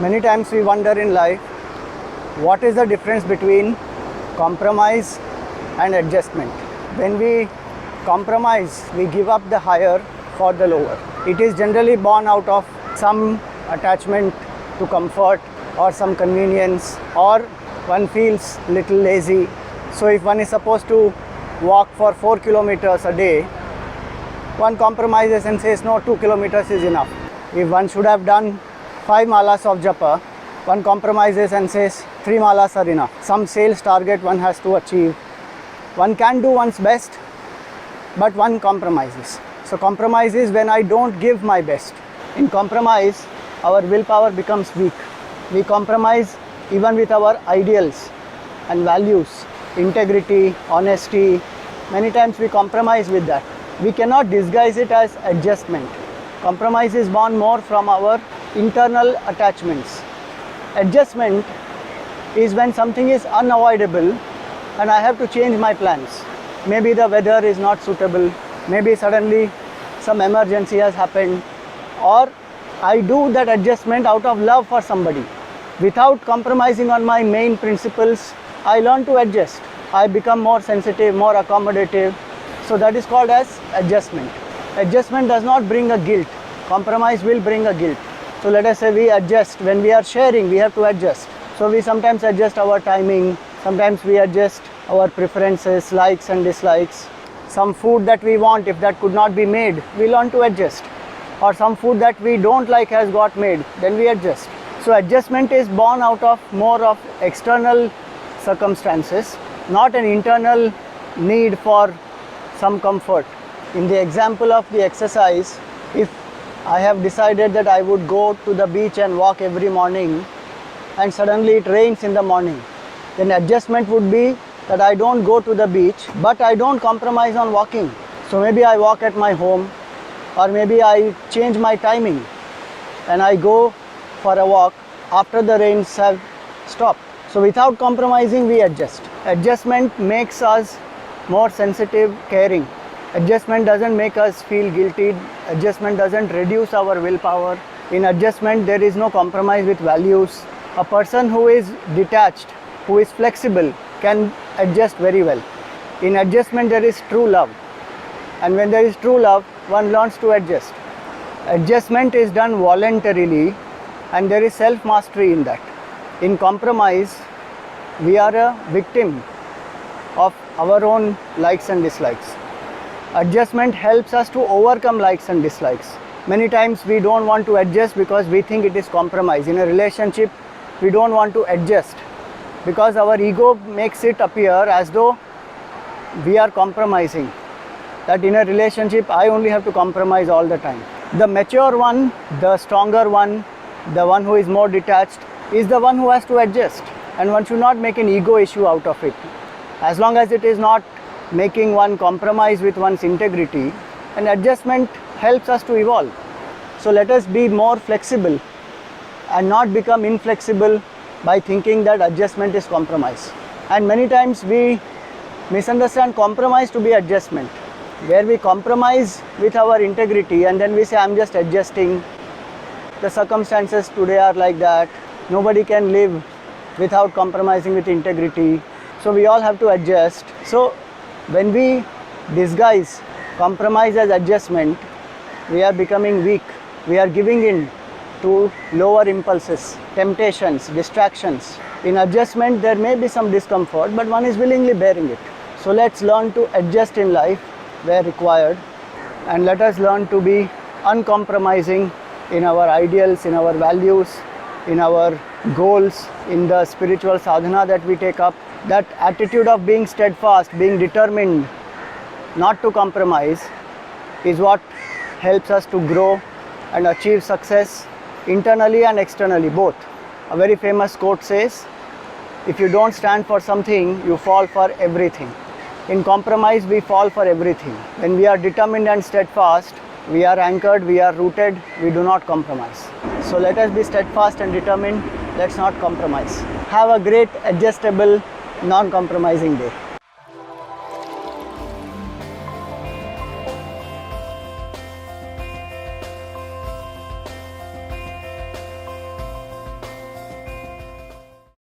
Many times we wonder in life, what is the difference between compromise and adjustment? When we compromise, we give up the higher for the lower. It is generally born out of some attachment to comfort or some convenience, or one feels little lazy. So if one is supposed to walk for 4 kilometers a day, one compromises and says no, 2 kilometers is enough. If one should have done 5 malas of japa, one compromises and says 3 malas are enough. Some sales target one has to achieve. One can do one's best, but one compromises. So compromise is when I don't give my best. In compromise, our willpower becomes weak. We compromise even with our ideals and values, integrity, honesty. Many times we compromise with that. We cannot disguise it as adjustment. Compromise is born more from our internal attachments. Adjustment is when something is unavoidable and I have to change my plans. Maybe the weather is not suitable, maybe suddenly some emergency has happened, or I do that adjustment out of love for somebody. Without compromising on my main principles, I learn to adjust. I become more sensitive, more accommodative. So that is called as adjustment. Adjustment does not bring a guilt. Compromise will bring a guilt. So let us say we adjust. When we are sharing, we have to adjust. So we sometimes adjust our timing, sometimes we adjust our preferences, likes and dislikes. Some food that we want, if that could not be made, we learn to adjust. Or some food that we don't like has got made, then we adjust. So adjustment is born out of more of external circumstances, not an internal need for some comfort. In the example of the exercise, if I have decided that I would go to the beach and walk every morning and suddenly it rains in the morning, then adjustment would be that I don't go to the beach, but I don't compromise on walking. So maybe I walk at my home, or maybe I change my timing and I go for a walk after the rains have stopped. So without compromising, we adjust. Adjustment makes us more sensitive, caring. Adjustment doesn't make us feel guilty. Adjustment doesn't reduce our willpower. In adjustment, there is no compromise with values. A person who is detached, who is flexible, can adjust very well. In adjustment, there is true love. And when there is true love, one learns to adjust. Adjustment is done voluntarily, and there is self-mastery in that. In compromise, we are a victim of our own likes and dislikes. Adjustment helps us to overcome likes and dislikes. Many times we don't want to adjust because we think it is compromise. In a relationship, we don't want to adjust because our ego makes it appear as though we are compromising. That in a relationship, I only have to compromise all the time. The mature one, the stronger one, the one who is more detached, is the one who has to adjust. And one should not make an ego issue out of it. As long as it is not making one compromise with one's integrity, an adjustment helps us to evolve. So let us be more flexible and not become inflexible by thinking that adjustment is compromise. And many times we misunderstand compromise to be adjustment, where we compromise with our integrity and then we say, I'm just adjusting. The circumstances today are like that. Nobody can live without compromising with integrity. So we all have to adjust. So when we disguise compromise as adjustment, we are becoming weak. We are giving in to lower impulses, temptations, distractions. In adjustment, there may be some discomfort, but one is willingly bearing it. So let's learn to adjust in life where required, and let us learn to be uncompromising in our ideals, in our values, in our goals, in the spiritual sadhana that we take up. That attitude of being steadfast, being determined not to compromise is what helps us to grow and achieve success internally and externally, both. A very famous quote says, if you don't stand for something, you fall for everything. In compromise, we fall for everything. When we are determined and steadfast, we are anchored, we are rooted, we do not compromise. So let us be steadfast and determined, let's not compromise. Have a great, adjustable, non-compromising day.